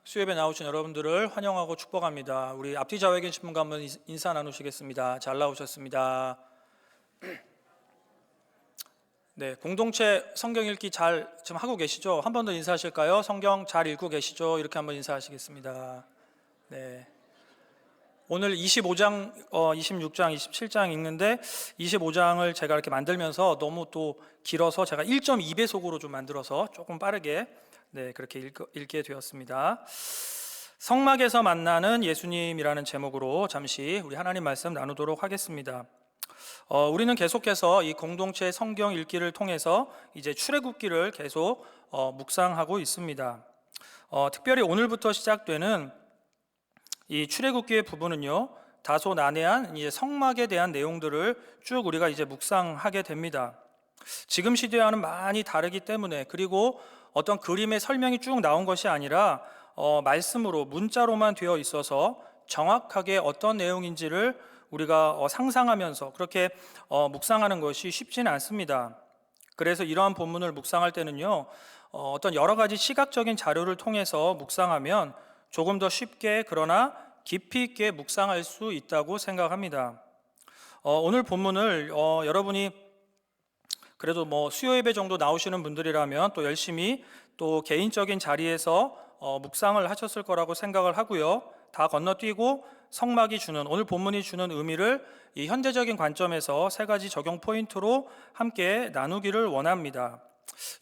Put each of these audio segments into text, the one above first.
수협에 나오신 여러분들을 환영하고 축복합니다. 우리 앞뒤 좌우에 계신 분과 한번 인사 나누시겠습니다. 잘 나오셨습니다. 네, 공동체 성경 읽기 잘 지금 하고 계시죠? 한 번 더 인사하실까요? 성경 잘 읽고 계시죠? 이렇게 한번 인사하시겠습니다. 네. 오늘 25장, 26장, 27장 읽는데 25장을 제가 이렇게 만들면서 너무 또 길어서 제가 1.2배속으로 좀 만들어서 조금 빠르게 그렇게 읽게 되었습니다. 성막에서 만나는 예수님이라는 제목으로 잠시 우리 하나님 말씀 나누도록 하겠습니다. 우리는 계속해서 이 공동체 성경 읽기를 통해서 이제 출애굽기를 계속 묵상하고 있습니다. 특별히 오늘부터 시작되는 이 출애굽기의 부분은요, 다소 난해한 이제 성막에 대한 내용들을 쭉 우리가 이제 묵상하게 됩니다. 지금 시대와는 많이 다르기 때문에, 그리고 어떤 그림의 설명이 쭉 나온 것이 아니라 말씀으로 문자로만 되어 있어서 정확하게 어떤 내용인지를 우리가 상상하면서 그렇게 묵상하는 것이 쉽지는 않습니다. 그래서 이러한 본문을 묵상할 때는요, 어떤 여러 가지 시각적인 자료를 통해서 묵상하면 조금 더 쉽게 그러나 깊이 있게 묵상할 수 있다고 생각합니다. 오늘 본문을 여러분이 그래도 수요 예배 정도 나오시는 분들이라면 또 열심히 또 개인적인 자리에서 묵상을 하셨을 거라고 생각을 하고요. 다 건너뛰고 성막이 주는, 오늘 본문이 주는 의미를 이 현대적인 관점에서 세 가지 적용 포인트로 함께 나누기를 원합니다.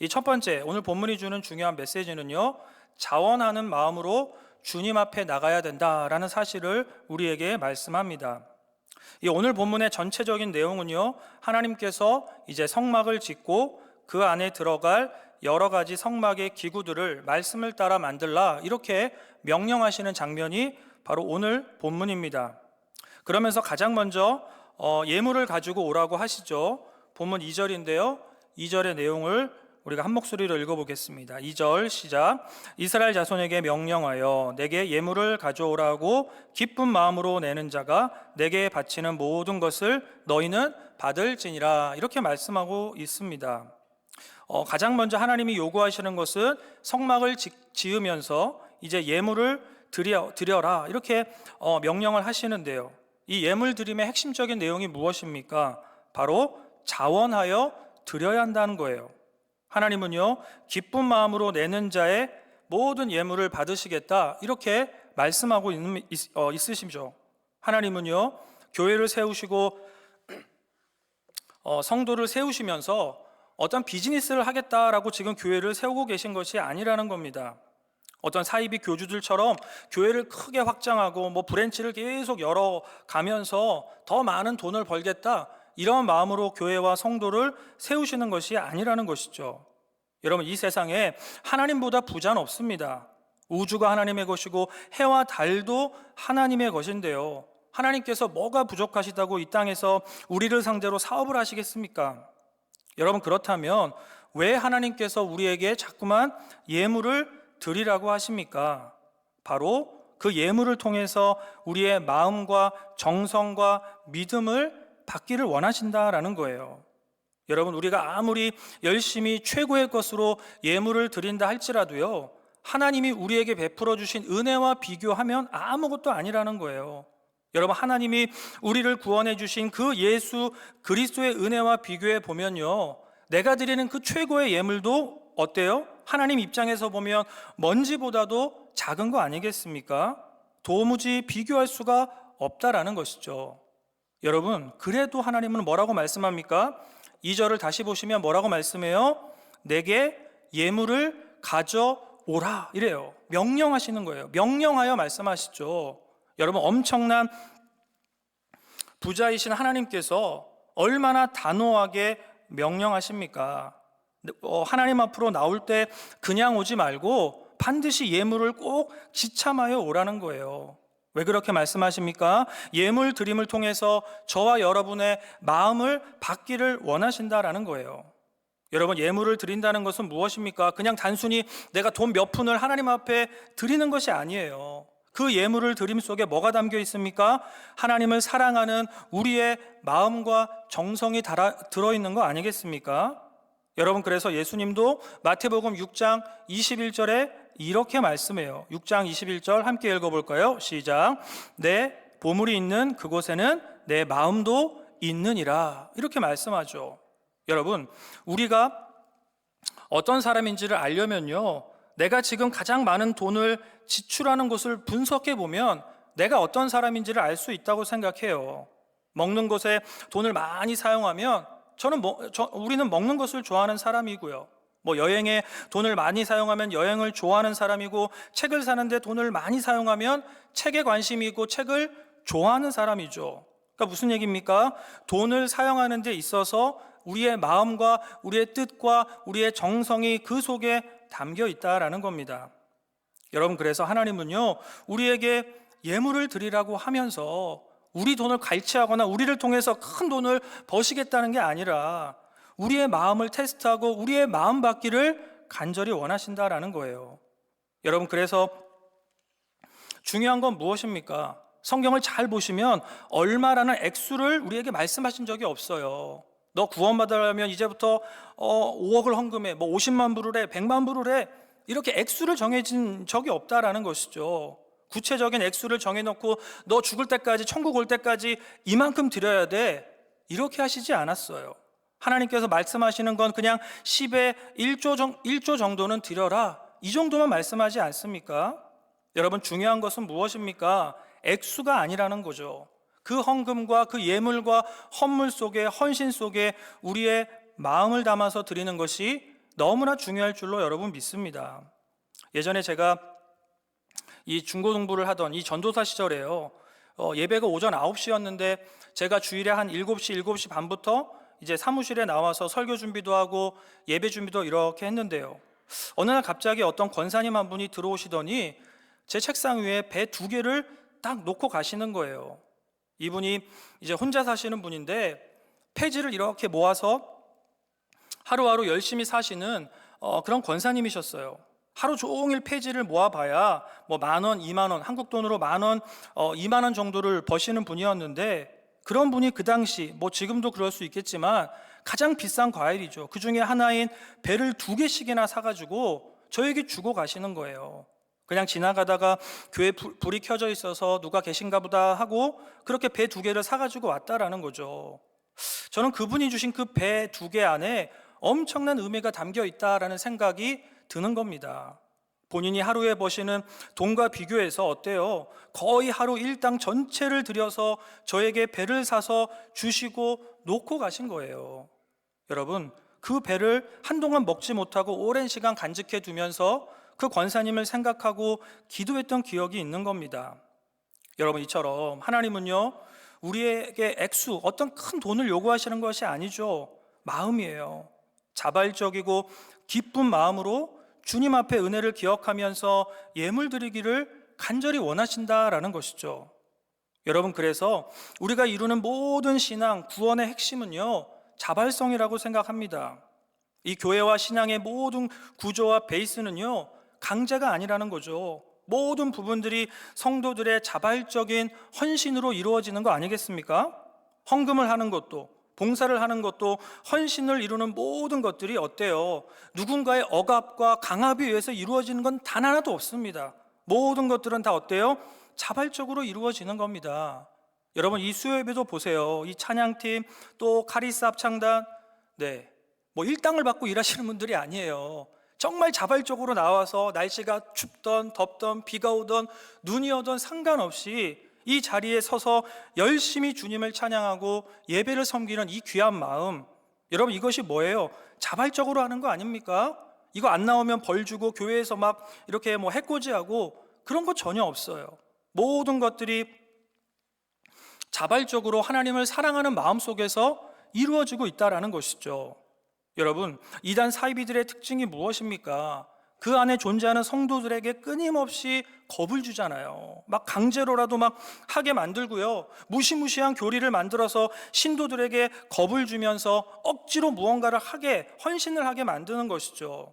이 첫 번째, 오늘 본문이 주는 중요한 메시지는요, 자원하는 마음으로 주님 앞에 나가야 된다라는 사실을 우리에게 말씀합니다. 이 오늘 본문의 전체적인 내용은요, 하나님께서 이제 성막을 짓고 그 안에 들어갈 여러 가지 성막의 기구들을 말씀을 따라 만들라, 이렇게 명령하시는 장면이 바로 오늘 본문입니다. 그러면서 가장 먼저 예물을 가지고 오라고 하시죠. 본문 2절인데요. 2절의 내용을 우리가 한 목소리로 읽어보겠습니다. 2절 시작. 이스라엘 자손에게 명령하여 내게 예물을 가져오라고 기쁜 마음으로 내는 자가 내게 바치는 모든 것을 너희는 받을지니라, 이렇게 말씀하고 있습니다. 가장 먼저 하나님이 요구하시는 것은 성막을 지으면서 이제 예물을 드려라, 이렇게 명령을 하시는데요. 이 예물 드림의 핵심적인 내용이 무엇입니까? 바로 자원하여 드려야 한다는 거예요. 하나님은요, 기쁜 마음으로 내는 자의 모든 예물을 받으시겠다, 이렇게 말씀하고 있으시죠. 하나님은요, 교회를 세우시고 성도를 세우시면서 어떤 비즈니스를 하겠다라고 지금 교회를 세우고 계신 것이 아니라는 겁니다. 어떤 사이비 교주들처럼 교회를 크게 확장하고 브랜치를 계속 열어가면서 더 많은 돈을 벌겠다, 이런 마음으로 교회와 성도를 세우시는 것이 아니라는 것이죠. 여러분, 이 세상에 하나님보다 부자는 없습니다. 우주가 하나님의 것이고 해와 달도 하나님의 것인데요, 하나님께서 뭐가 부족하시다고 이 땅에서 우리를 상대로 사업을 하시겠습니까? 여러분, 그렇다면 왜 하나님께서 우리에게 자꾸만 예물을 드리라고 하십니까? 바로 그 예물을 통해서 우리의 마음과 정성과 믿음을 받기를 원하신다라는 거예요. 여러분, 우리가 아무리 열심히 최고의 것으로 예물을 드린다 할지라도요, 하나님이 우리에게 베풀어 주신 은혜와 비교하면 아무것도 아니라는 거예요. 여러분, 하나님이 우리를 구원해 주신 그 예수 그리스도의 은혜와 비교해 보면요, 내가 드리는 그 최고의 예물도 어때요? 하나님 입장에서 보면 먼지보다도 작은 거 아니겠습니까? 도무지 비교할 수가 없다라는 것이죠. 여러분, 그래도 하나님은 뭐라고 말씀합니까? 2절을 다시 보시면 뭐라고 말씀해요? 내게 예물을 가져오라, 이래요. 명령하시는 거예요. 명령하여 말씀하시죠. 여러분, 엄청난 부자이신 하나님께서 얼마나 단호하게 명령하십니까? 하나님 앞으로 나올 때 그냥 오지 말고 반드시 예물을 꼭 지참하여 오라는 거예요. 왜 그렇게 말씀하십니까? 예물 드림을 통해서 저와 여러분의 마음을 받기를 원하신다라는 거예요. 여러분, 예물을 드린다는 것은 무엇입니까? 그냥 단순히 내가 돈 몇 푼을 하나님 앞에 드리는 것이 아니에요. 그 예물을 드림 속에 뭐가 담겨 있습니까? 하나님을 사랑하는 우리의 마음과 정성이 들어있는 거 아니겠습니까? 여러분, 그래서 예수님도 마태복음 6장 21절에 이렇게 말씀해요. 6장 21절 함께 읽어볼까요? 시작. 내 보물이 있는 그곳에는 내 마음도 있느니라. 이렇게 말씀하죠. 여러분, 우리가 어떤 사람인지를 알려면요, 내가 지금 가장 많은 돈을 지출하는 곳을 분석해 보면 내가 어떤 사람인지를 알 수 있다고 생각해요. 먹는 것에 돈을 많이 사용하면 우리는 먹는 것을 좋아하는 사람이고요. 여행에 돈을 많이 사용하면 여행을 좋아하는 사람이고, 책을 사는데 돈을 많이 사용하면 책에 관심이 있고 책을 좋아하는 사람이죠. 그러니까 무슨 얘기입니까? 돈을 사용하는 데 있어서 우리의 마음과 우리의 뜻과 우리의 정성이 그 속에 담겨 있다라는 겁니다. 여러분, 그래서 하나님은요, 우리에게 예물을 드리라고 하면서 우리 돈을 갈취하거나 우리를 통해서 큰 돈을 버시겠다는 게 아니라 우리의 마음을 테스트하고 우리의 마음 받기를 간절히 원하신다라는 거예요. 여러분, 그래서 중요한 건 무엇입니까? 성경을 잘 보시면 얼마라는 액수를 우리에게 말씀하신 적이 없어요. 너 구원받으려면 이제부터 5억을 헌금해, 50만 불을 해, 100만 불을 해, 이렇게 액수를 정해진 적이 없다라는 것이죠. 구체적인 액수를 정해놓고 너 죽을 때까지, 천국 올 때까지 이만큼 드려야 돼, 이렇게 하시지 않았어요. 하나님께서 말씀하시는 건 그냥 10의 1조 정도는 드려라, 이 정도만 말씀하지 않습니까? 여러분, 중요한 것은 무엇입니까? 액수가 아니라는 거죠. 그 헌금과 그 예물과 헌물 속에, 헌신 속에 우리의 마음을 담아서 드리는 것이 너무나 중요할 줄로 여러분 믿습니다. 예전에 제가 이 중고등부를 하던 이 전도사 시절에요, 예배가 오전 9시였는데 제가 주일에 한 7시, 7시 반부터 이제 사무실에 나와서 설교 준비도 하고 예배 준비도 이렇게 했는데요, 어느 날 갑자기 어떤 권사님 한 분이 들어오시더니 제 책상 위에 배 2개를 딱 놓고 가시는 거예요. 이분이 이제 혼자 사시는 분인데 폐지를 이렇게 모아서 하루하루 열심히 사시는 그런 권사님이셨어요. 하루 종일 폐지를 모아봐야 10,000원, 20,000원, 한국 돈으로 10,000원, 20,000원 정도를 버시는 분이었는데, 그런 분이 그 당시, 지금도 그럴 수 있겠지만 가장 비싼 과일이죠. 그 중에 하나인 배를 2개씩이나 사가지고 저에게 주고 가시는 거예요. 그냥 지나가다가 교회 불이 켜져 있어서 누가 계신가 보다 하고 그렇게 배 2개를 사가지고 왔다라는 거죠. 저는 그분이 주신 그 배 2개 안에 엄청난 의미가 담겨 있다라는 생각이 드는 겁니다. 본인이 하루에 버시는 돈과 비교해서 어때요? 거의 하루 일당 전체를 들여서 저에게 배를 사서 주시고 놓고 가신 거예요. 여러분, 그 배를 한동안 먹지 못하고 오랜 시간 간직해 두면서 그 권사님을 생각하고 기도했던 기억이 있는 겁니다. 여러분, 이처럼 하나님은요, 우리에게 액수, 어떤 큰 돈을 요구하시는 것이 아니죠. 마음이에요. 자발적이고 기쁜 마음으로 주님 앞에 은혜를 기억하면서 예물 드리기를 간절히 원하신다라는 것이죠. 여러분, 그래서 우리가 이루는 모든 신앙, 구원의 핵심은요, 자발성이라고 생각합니다. 이 교회와 신앙의 모든 구조와 베이스는요, 강제가 아니라는 거죠. 모든 부분들이 성도들의 자발적인 헌신으로 이루어지는 거 아니겠습니까? 헌금을 하는 것도, 봉사를 하는 것도, 헌신을 이루는 모든 것들이 어때요? 누군가의 억압과 강압에 의해서 이루어지는 건 단 하나도 없습니다. 모든 것들은 다 어때요? 자발적으로 이루어지는 겁니다. 여러분, 이 수요 예배도 보세요. 이 찬양팀, 또 카리스 합창단, 일당을 받고 일하시는 분들이 아니에요. 정말 자발적으로 나와서 날씨가 춥던 덥던 비가 오던 눈이 오던 상관없이 이 자리에 서서 열심히 주님을 찬양하고 예배를 섬기는 이 귀한 마음, 여러분, 이것이 뭐예요? 자발적으로 하는 거 아닙니까? 이거 안 나오면 벌 주고 교회에서 막 이렇게 해코지하고 그런 거 전혀 없어요. 모든 것들이 자발적으로 하나님을 사랑하는 마음 속에서 이루어지고 있다는 것이죠. 여러분, 이단 사이비들의 특징이 무엇입니까? 그 안에 존재하는 성도들에게 끊임없이 겁을 주잖아요. 막 강제로라도 막 하게 만들고요, 무시무시한 교리를 만들어서 신도들에게 겁을 주면서 억지로 무언가를 하게, 헌신을 하게 만드는 것이죠.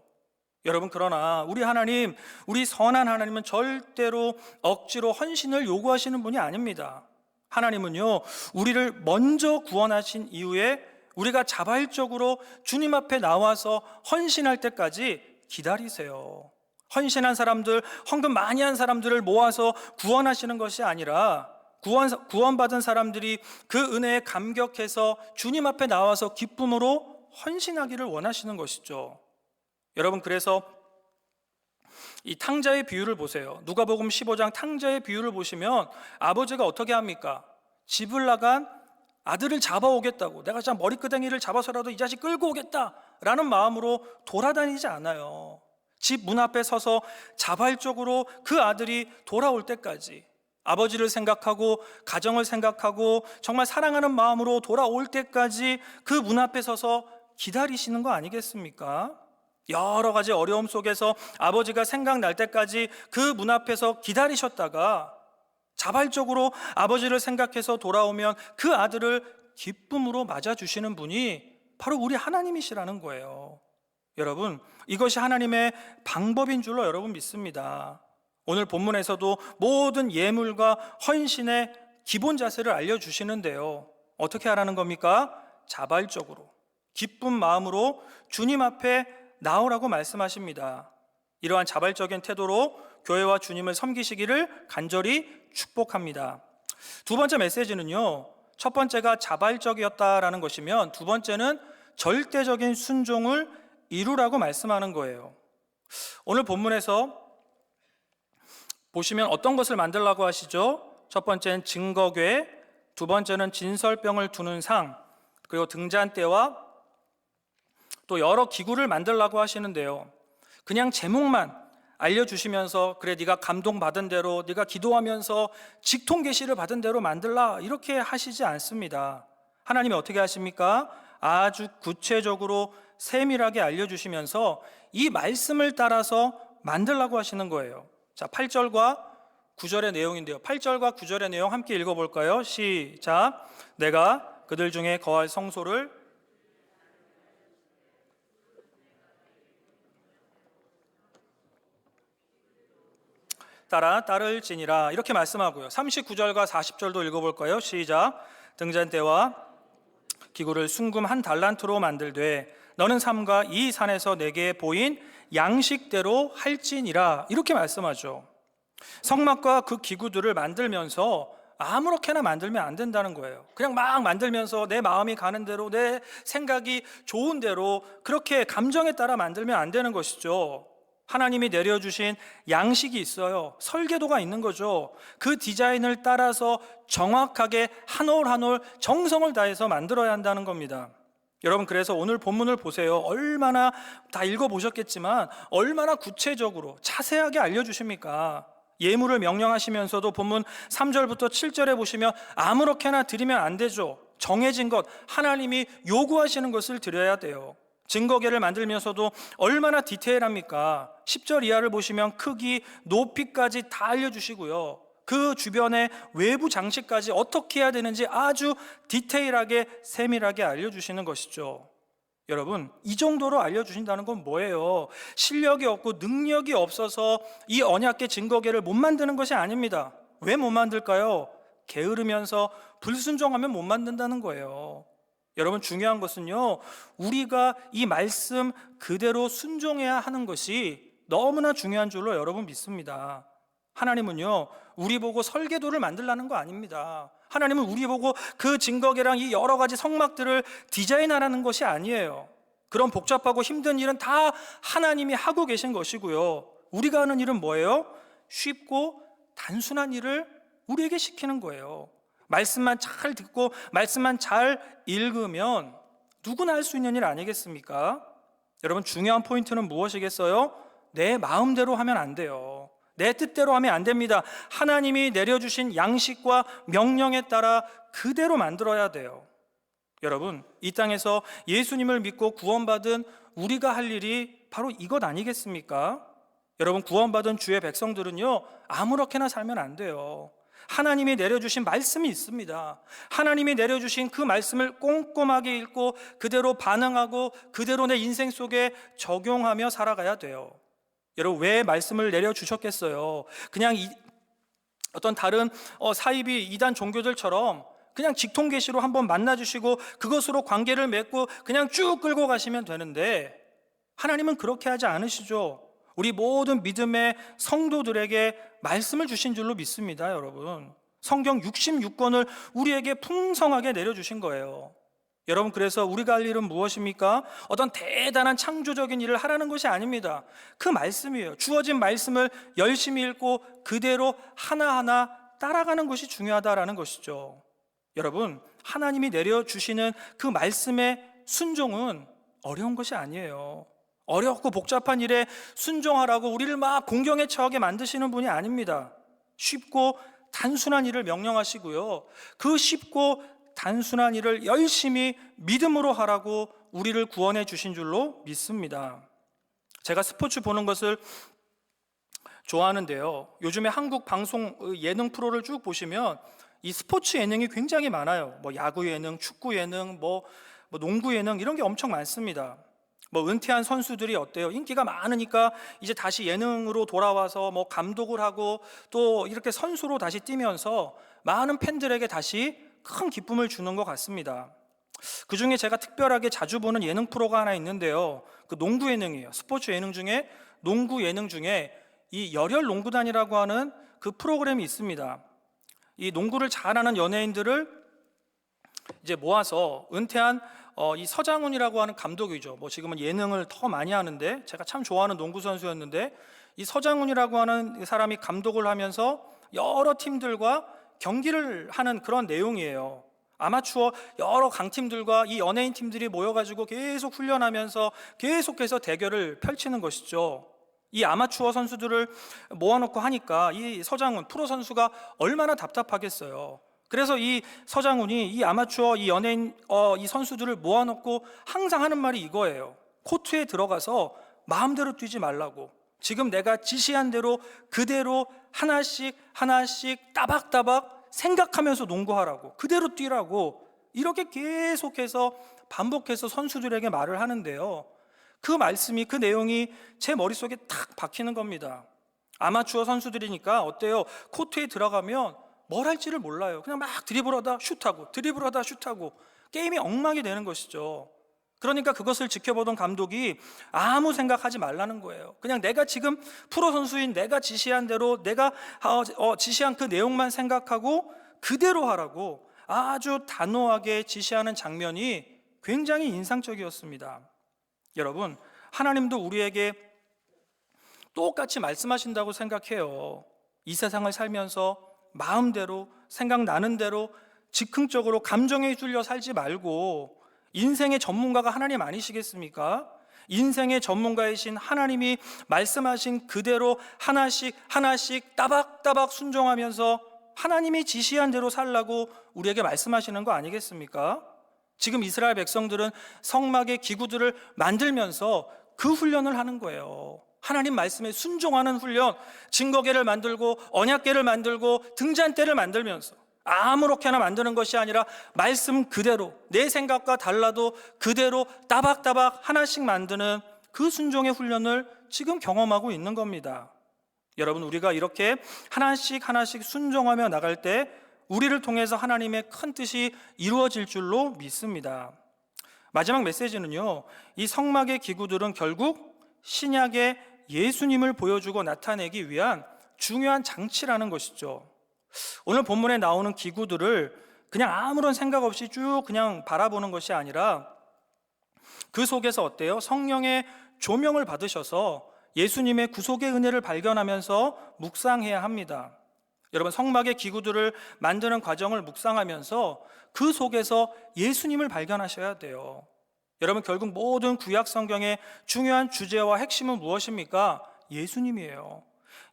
여러분, 그러나 우리 하나님, 우리 선한 하나님은 절대로 억지로 헌신을 요구하시는 분이 아닙니다. 하나님은요, 우리를 먼저 구원하신 이후에 우리가 자발적으로 주님 앞에 나와서 헌신할 때까지 기다리세요. 헌신한 사람들, 헌금 많이 한 사람들을 모아서 구원하시는 것이 아니라 구원받은 사람들이 그 은혜에 감격해서 주님 앞에 나와서 기쁨으로 헌신하기를 원하시는 것이죠. 여러분, 그래서 이 탕자의 비유를 보세요. 누가복음 15장 탕자의 비유를 보시면 아버지가 어떻게 합니까? 집을 나간 아들을 잡아오겠다고, 내가 진짜 머리끄댕이를 잡아서라도 이 자식 끌고 오겠다라는 마음으로 돌아다니지 않아요. 집 문 앞에 서서 자발적으로 그 아들이 돌아올 때까지, 아버지를 생각하고 가정을 생각하고 정말 사랑하는 마음으로 돌아올 때까지 그 문 앞에 서서 기다리시는 거 아니겠습니까? 여러 가지 어려움 속에서 아버지가 생각날 때까지 그 문 앞에서 기다리셨다가 자발적으로 아버지를 생각해서 돌아오면 그 아들을 기쁨으로 맞아주시는 분이 바로 우리 하나님이시라는 거예요. 여러분, 이것이 하나님의 방법인 줄로 여러분 믿습니다. 오늘 본문에서도 모든 예물과 헌신의 기본 자세를 알려주시는데요, 어떻게 하라는 겁니까? 자발적으로 기쁜 마음으로 주님 앞에 나오라고 말씀하십니다. 이러한 자발적인 태도로 교회와 주님을 섬기시기를 간절히 축복합니다. 두 번째 메시지는요, 첫 번째가 자발적이었다라는 것이면 두 번째는 절대적인 순종을 이루라고 말씀하는 거예요. 오늘 본문에서 보시면 어떤 것을 만들라고 하시죠? 첫 번째는 증거궤, 두 번째는 진설병을 두는 상, 그리고 등잔대와 또 여러 기구를 만들라고 하시는데요, 그냥 제목만 알려주시면서 그래 네가 감동받은 대로, 네가 기도하면서 직통계시를 받은 대로 만들라 이렇게 하시지 않습니다. 하나님이 어떻게 하십니까? 아주 구체적으로 세밀하게 알려주시면서 이 말씀을 따라서 만들라고 하시는 거예요. 자, 8절과 9절의 내용인데요, 8절과 9절의 내용 함께 읽어볼까요? 시작. 내가 그들 중에 거할 성소를 따를지니라 이렇게 말씀하고요. 39절과 40절도 읽어볼까요? 시작. 등잔대와 기구를 순금 한 달란트로 만들되 너는 삼가 이 산에서 내게 보인 양식대로 할지니라 이렇게 말씀하죠. 성막과 그 기구들을 만들면서 아무렇게나 만들면 안 된다는 거예요. 그냥 막 만들면서 내 마음이 가는 대로, 내 생각이 좋은 대로 그렇게 감정에 따라 만들면 안 되는 것이죠. 하나님이 내려주신 양식이 있어요. 설계도가 있는 거죠. 그 디자인을 따라서 정확하게 한 올 한 올 정성을 다해서 만들어야 한다는 겁니다. 여러분, 그래서 오늘 본문을 보세요. 얼마나, 다 읽어보셨겠지만 얼마나 구체적으로 자세하게 알려주십니까? 예물을 명령하시면서도 본문 3절부터 7절에 보시면 아무렇게나 드리면 안 되죠. 정해진 것, 하나님이 요구하시는 것을 드려야 돼요. 증거궤를 만들면서도 얼마나 디테일합니까? 10절 이하를 보시면 크기, 높이까지 다 알려주시고요, 그 주변의 외부 장식까지 어떻게 해야 되는지 아주 디테일하게 세밀하게 알려주시는 것이죠. 여러분, 이 정도로 알려주신다는 건 뭐예요? 실력이 없고 능력이 없어서 이 언약궤 증거궤를 못 만드는 것이 아닙니다. 왜 못 만들까요? 게으르면서 불순종하면 못 만든다는 거예요. 여러분, 중요한 것은요, 우리가 이 말씀 그대로 순종해야 하는 것이 너무나 중요한 줄로 여러분 믿습니다. 하나님은요, 우리 보고 설계도를 만들라는 거 아닙니다. 하나님은 우리 보고 그 증거궤랑 이 여러 가지 성막들을 디자인하라는 것이 아니에요. 그런 복잡하고 힘든 일은 다 하나님이 하고 계신 것이고요, 우리가 하는 일은 뭐예요? 쉽고 단순한 일을 우리에게 시키는 거예요. 말씀만 잘 듣고 말씀만 잘 읽으면 누구나 할 수 있는 일 아니겠습니까? 여러분, 중요한 포인트는 무엇이겠어요? 내 마음대로 하면 안 돼요. 내 뜻대로 하면 안 됩니다. 하나님이 내려주신 양식과 명령에 따라 그대로 만들어야 돼요. 여러분, 이 땅에서 예수님을 믿고 구원받은 우리가 할 일이 바로 이것 아니겠습니까? 여러분, 구원받은 주의 백성들은요, 아무렇게나 살면 안 돼요. 하나님이 내려주신 말씀이 있습니다. 하나님이 내려주신 그 말씀을 꼼꼼하게 읽고 그대로 반응하고 그대로 내 인생 속에 적용하며 살아가야 돼요. 여러분, 왜 말씀을 내려주셨겠어요? 그냥 어떤 다른 사이비 이단 종교들처럼 그냥 직통계시로 한번 만나주시고 그것으로 관계를 맺고 그냥 쭉 끌고 가시면 되는데, 하나님은 그렇게 하지 않으시죠. 우리 모든 믿음의 성도들에게 말씀을 주신 줄로 믿습니다, 여러분. 성경 66권을 우리에게 풍성하게 내려주신 거예요. 여러분, 그래서 우리가 할 일은 무엇입니까? 어떤 대단한 창조적인 일을 하라는 것이 아닙니다. 그 말씀이에요. 주어진 말씀을 열심히 읽고 그대로 하나하나 따라가는 것이 중요하다라는 것이죠. 여러분, 하나님이 내려주시는 그 말씀의 순종은 어려운 것이 아니에요. 어렵고 복잡한 일에 순종하라고 우리를 막 공경에 처하게 만드시는 분이 아닙니다. 쉽고 단순한 일을 명령하시고요, 그 쉽고 단순한 일을 열심히 믿음으로 하라고 우리를 구원해 주신 줄로 믿습니다. 제가 스포츠 보는 것을 좋아하는데요, 요즘에 한국 방송 예능 프로를 쭉 보시면 이 스포츠 예능이 굉장히 많아요. 야구 예능, 축구 예능, 농구 예능, 이런 게 엄청 많습니다. 은퇴한 선수들이 어때요? 인기가 많으니까 이제 다시 예능으로 돌아와서 감독을 하고 또 이렇게 선수로 다시 뛰면서 많은 팬들에게 다시 큰 기쁨을 주는 것 같습니다. 그 중에 제가 특별하게 자주 보는 예능 프로가 하나 있는데요, 그 농구 예능이에요. 스포츠 예능 중에, 농구 예능 중에 이 열혈 농구단이라고 하는 그 프로그램이 있습니다. 이 농구를 잘하는 연예인들을 이제 모아서 은퇴한 이 서장훈이라고 하는 감독이죠. 지금은 예능을 더 많이 하는데, 제가 참 좋아하는 농구 선수였는데, 이 서장훈이라고 하는 사람이 감독을 하면서 여러 팀들과 경기를 하는 그런 내용이에요. 아마추어 여러 강팀들과 이 연예인 팀들이 모여가지고 계속 훈련하면서 계속해서 대결을 펼치는 것이죠. 이 아마추어 선수들을 모아놓고 하니까 이 서장훈 프로 선수가 얼마나 답답하겠어요. 그래서 이 서장훈이 이 아마추어 이 연예인 이 선수들을 모아놓고 항상 하는 말이 이거예요. 코트에 들어가서 마음대로 뛰지 말라고, 지금 내가 지시한 대로 그대로 하나씩 하나씩 따박따박 생각하면서 농구하라고, 그대로 뛰라고, 이렇게 계속해서 반복해서 선수들에게 말을 하는데요, 그 말씀이, 그 내용이 제 머릿속에 탁 박히는 겁니다. 아마추어 선수들이니까 어때요? 코트에 들어가면 뭘 할지를 몰라요. 그냥 막 드리블하다 슛하고 드리블하다 슛하고 게임이 엉망이 되는 것이죠. 그러니까 그것을 지켜보던 감독이 아무 생각하지 말라는 거예요. 그냥 내가 지금 프로 선수인 내가 지시한 대로, 내가 지시한 그 내용만 생각하고 그대로 하라고 아주 단호하게 지시하는 장면이 굉장히 인상적이었습니다. 여러분, 하나님도 우리에게 똑같이 말씀하신다고 생각해요. 이 세상을 살면서 마음대로, 생각나는 대로 즉흥적으로 감정에 휘둘려 살지 말고, 인생의 전문가가 하나님 아니시겠습니까? 인생의 전문가이신 하나님이 말씀하신 그대로 하나씩 하나씩 따박따박 순종하면서 하나님이 지시한 대로 살라고 우리에게 말씀하시는 거 아니겠습니까? 지금 이스라엘 백성들은 성막의 기구들을 만들면서 그 훈련을 하는 거예요. 하나님 말씀에 순종하는 훈련, 증거궤를 만들고 언약궤를 만들고 등잔대를 만들면서 아무렇게나 만드는 것이 아니라 말씀 그대로, 내 생각과 달라도 그대로 따박따박 하나씩 만드는 그 순종의 훈련을 지금 경험하고 있는 겁니다. 여러분, 우리가 이렇게 하나씩 하나씩 순종하며 나갈 때 우리를 통해서 하나님의 큰 뜻이 이루어질 줄로 믿습니다. 마지막 메시지는요, 이 성막의 기구들은 결국 신약의 예수님을 보여주고 나타내기 위한 중요한 장치라는 것이죠. 오늘 본문에 나오는 기구들을 그냥 아무런 생각 없이 쭉 그냥 바라보는 것이 아니라 그 속에서 어때요? 성령의 조명을 받으셔서 예수님의 구속의 은혜를 발견하면서 묵상해야 합니다. 여러분, 성막의 기구들을 만드는 과정을 묵상하면서 그 속에서 예수님을 발견하셔야 돼요. 여러분, 결국 모든 구약 성경의 중요한 주제와 핵심은 무엇입니까? 예수님이에요.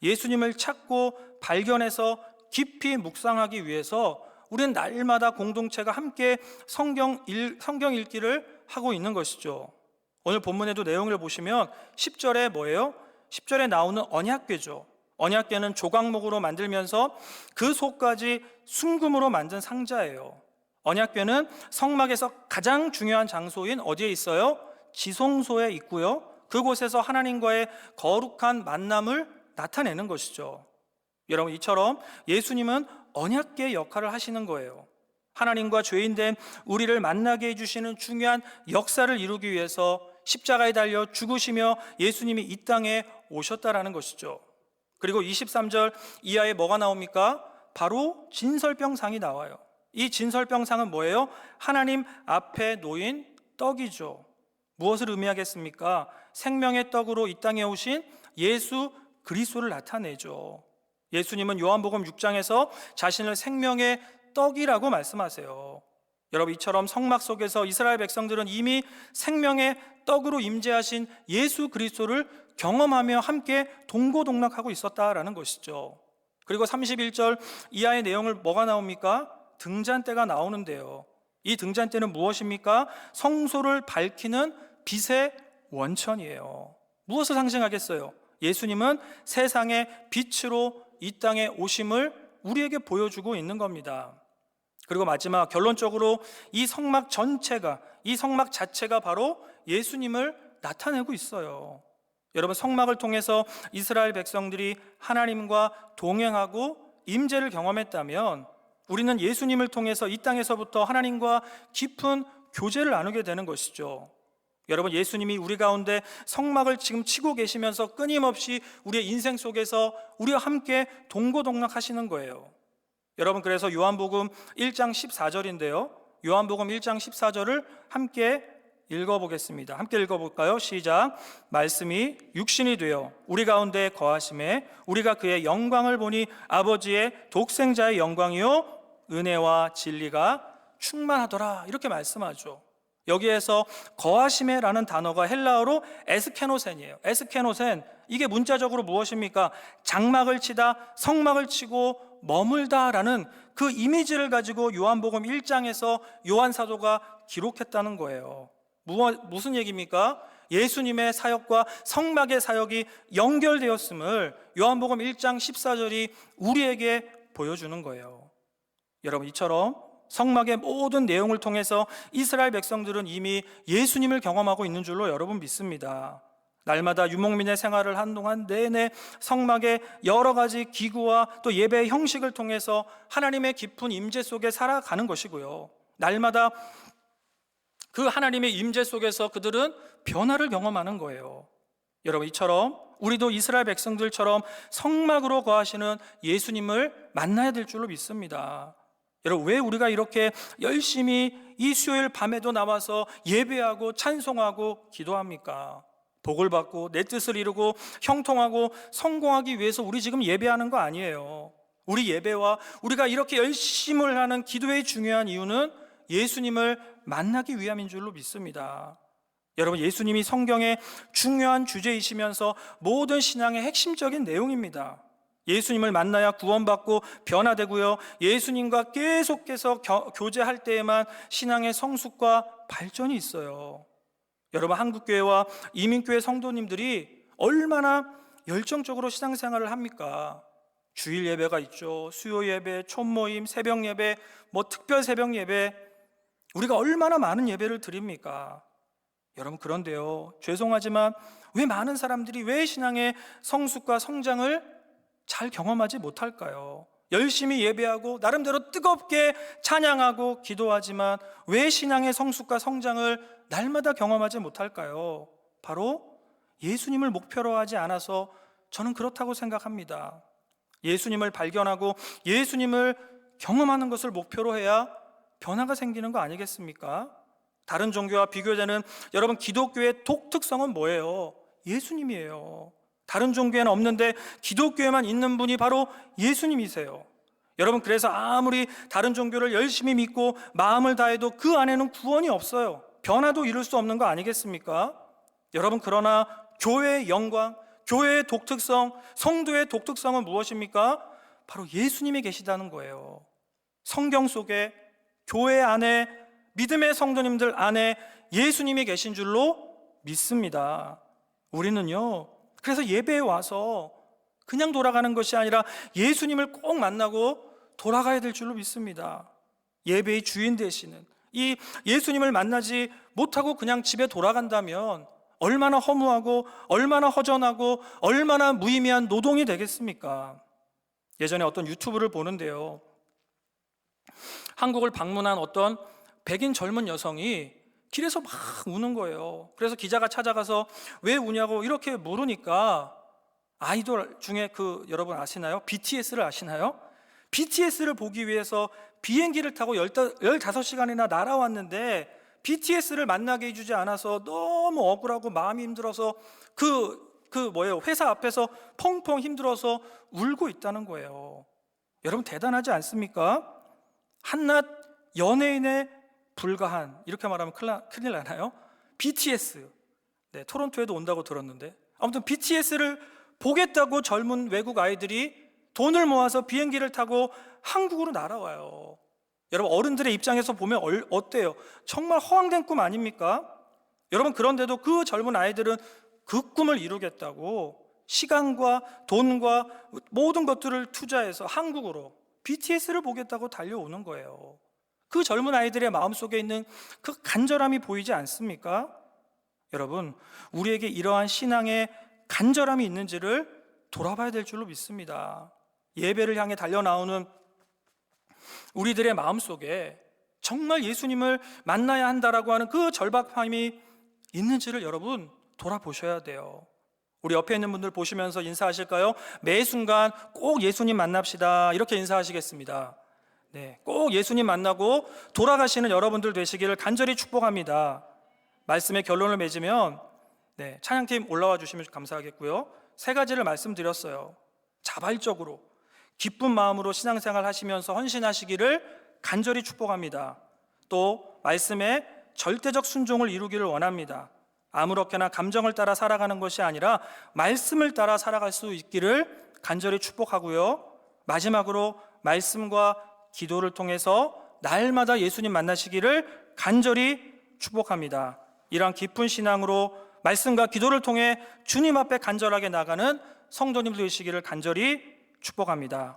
예수님을 찾고 발견해서 깊이 묵상하기 위해서 우리는 날마다 공동체가 함께 성경 읽기를 하고 있는 것이죠. 오늘 본문에도 내용을 보시면 10절에 뭐예요? 10절에 나오는 언약궤죠. 언약궤는 조각목으로 만들면서 그 속까지 순금으로 만든 상자예요. 언약궤는 성막에서 가장 중요한 장소인 어디에 있어요? 지성소에 있고요, 그곳에서 하나님과의 거룩한 만남을 나타내는 것이죠. 여러분, 이처럼 예수님은 언약궤 역할을 하시는 거예요. 하나님과 죄인된 우리를 만나게 해주시는 중요한 역사를 이루기 위해서 십자가에 달려 죽으시며 예수님이 이 땅에 오셨다라는 것이죠. 그리고 23절 이하에 뭐가 나옵니까? 바로 진설병상이 나와요. 이 진설병상은 뭐예요? 하나님 앞에 놓인 떡이죠. 무엇을 의미하겠습니까? 생명의 떡으로 이 땅에 오신 예수 그리스도를 나타내죠. 예수님은 요한복음 6장에서 자신을 생명의 떡이라고 말씀하세요. 여러분, 이처럼 성막 속에서 이스라엘 백성들은 이미 생명의 떡으로 임재하신 예수 그리스도를 경험하며 함께 동고동락하고 있었다라는 것이죠. 그리고 31절 이하의 내용을 뭐가 나옵니까? 등잔대가 나오는데요. 이 등잔대는 무엇입니까? 성소를 밝히는 빛의 원천이에요. 무엇을 상징하겠어요? 예수님은 세상의 빛으로 이 땅에 오심을 우리에게 보여주고 있는 겁니다. 그리고 마지막 결론적으로 이 성막 전체가, 이 성막 자체가 바로 예수님을 나타내고 있어요. 여러분, 성막을 통해서 이스라엘 백성들이 하나님과 동행하고 임재를 경험했다면 우리는 예수님을 통해서 이 땅에서부터 하나님과 깊은 교제를 나누게 되는 것이죠. 여러분, 예수님이 우리 가운데 성막을 지금 치고 계시면서 끊임없이 우리의 인생 속에서 우리와 함께 동고동락하시는 거예요. 여러분, 그래서 요한복음 1장 14절인데요. 요한복음 1장 14절을 함께 읽어보겠습니다. 함께 읽어볼까요? 시작. 말씀이 육신이 되어 우리 가운데 거하심에 우리가 그의 영광을 보니 아버지의 독생자의 영광이요 은혜와 진리가 충만하더라. 이렇게 말씀하죠. 여기에서 거하심에라는 단어가 헬라어로 에스케노센이에요. 에스케노센, 이게 문자적으로 무엇입니까? 장막을 치다, 성막을 치고 머물다라는 그 이미지를 가지고 요한복음 1장에서 요한 사도가 기록했다는 거예요. 무슨 얘기입니까? 예수님의 사역과 성막의 사역이 연결되었음을 요한복음 1장 14절이 우리에게 보여주는 거예요. 여러분, 이처럼 성막의 모든 내용을 통해서 이스라엘 백성들은 이미 예수님을 경험하고 있는 줄로 여러분 믿습니다. 날마다 유목민의 생활을 한동안 내내 성막의 여러 가지 기구와 또 예배의 형식을 통해서 하나님의 깊은 임재 속에 살아가는 것이고요. 날마다 그 하나님의 임재 속에서 그들은 변화를 경험하는 거예요. 여러분, 이처럼 우리도 이스라엘 백성들처럼 성막으로 거하시는 예수님을 만나야 될 줄로 믿습니다. 여러분, 왜 우리가 이렇게 열심히 이 수요일 밤에도 나와서 예배하고 찬송하고 기도합니까? 복을 받고 내 뜻을 이루고 형통하고 성공하기 위해서 우리 지금 예배하는 거 아니에요. 우리 예배와 우리가 이렇게 열심을 하는 기도의 중요한 이유는 예수님을 만나기 위함인 줄로 믿습니다. 여러분, 예수님이 성경의 중요한 주제이시면서 모든 신앙의 핵심적인 내용입니다. 예수님을 만나야 구원받고 변화되고요, 예수님과 계속해서 교제할 때에만 신앙의 성숙과 발전이 있어요. 여러분, 한국교회와 이민교회 성도님들이 얼마나 열정적으로 신앙생활을 합니까? 주일 예배가 있죠. 수요 예배, 촌모임, 새벽 예배, 특별 새벽 예배, 우리가 얼마나 많은 예배를 드립니까? 여러분, 그런데요, 죄송하지만 왜 많은 사람들이 왜 신앙의 성숙과 성장을 잘 경험하지 못할까요? 열심히 예배하고 나름대로 뜨겁게 찬양하고 기도하지만 왜 신앙의 성숙과 성장을 날마다 경험하지 못할까요? 바로 예수님을 목표로 하지 않아서 저는 그렇다고 생각합니다. 예수님을 발견하고 예수님을 경험하는 것을 목표로 해야 변화가 생기는 거 아니겠습니까? 다른 종교와 비교되는 여러분, 기독교의 독특성은 뭐예요? 예수님이에요. 다른 종교에는 없는데 기독교에만 있는 분이 바로 예수님이세요. 여러분, 그래서 아무리 다른 종교를 열심히 믿고 마음을 다해도 그 안에는 구원이 없어요. 변화도 이룰 수 없는 거 아니겠습니까? 여러분, 그러나 교회의 영광, 교회의 독특성, 성도의 독특성은 무엇입니까? 바로 예수님이 계시다는 거예요. 성경 속에, 교회 안에, 믿음의 성도님들 안에 예수님이 계신 줄로 믿습니다. 우리는요, 그래서 예배에 와서 그냥 돌아가는 것이 아니라 예수님을 꼭 만나고 돌아가야 될 줄로 믿습니다. 예배의 주인 되시는 이 예수님을 만나지 못하고 그냥 집에 돌아간다면 얼마나 허무하고 얼마나 허전하고 얼마나 무의미한 노동이 되겠습니까? 예전에 어떤 유튜브를 보는데요, 한국을 방문한 어떤 백인 젊은 여성이 길에서 막 우는 거예요. 그래서 기자가 찾아가서 왜 우냐고 이렇게 물으니까 아이돌 중에 여러분 아시나요? BTS를 아시나요? BTS를 보기 위해서 비행기를 타고 15시간이나 날아왔는데 BTS를 만나게 해주지 않아서 너무 억울하고 마음이 힘들어서 회사 앞에서 펑펑 힘들어서 울고 있다는 거예요. 여러분 대단하지 않습니까? 한낱 연예인에 불과한, 이렇게 말하면 큰일 나나요? BTS. 네, 토론토에도 온다고 들었는데, 아무튼 BTS를 보겠다고 젊은 외국 아이들이 돈을 모아서 비행기를 타고 한국으로 날아와요. 여러분 어른들의 입장에서 보면 어때요? 정말 허황된 꿈 아닙니까? 여러분 그런데도 그 젊은 아이들은 그 꿈을 이루겠다고 시간과 돈과 모든 것들을 투자해서 한국으로 BTS를 보겠다고 달려오는 거예요. 그 젊은 아이들의 마음속에 있는 그 간절함이 보이지 않습니까? 여러분, 우리에게 이러한 신앙의 간절함이 있는지를 돌아봐야 될 줄로 믿습니다. 예배를 향해 달려나오는 우리들의 마음속에 정말 예수님을 만나야 한다라고 하는 그 절박함이 있는지를 여러분 돌아보셔야 돼요. 우리 옆에 있는 분들 보시면서 인사하실까요? 매 순간 꼭 예수님 만납시다, 이렇게 인사하시겠습니다. 네, 꼭 예수님 만나고 돌아가시는 여러분들 되시기를 간절히 축복합니다. 말씀의 결론을 맺으면 찬양팀 올라와 주시면 감사하겠고요. 3가지를 말씀드렸어요. 자발적으로 기쁜 마음으로 신앙생활 하시면서 헌신하시기를 간절히 축복합니다. 또 말씀에 절대적 순종을 이루기를 원합니다. 아무렇게나 감정을 따라 살아가는 것이 아니라 말씀을 따라 살아갈 수 있기를 간절히 축복하고요. 마지막으로 말씀과 기도를 통해서 날마다 예수님 만나시기를 간절히 축복합니다. 이러한 깊은 신앙으로 말씀과 기도를 통해 주님 앞에 간절하게 나가는 성도님들 되시기를 간절히 축복합니다.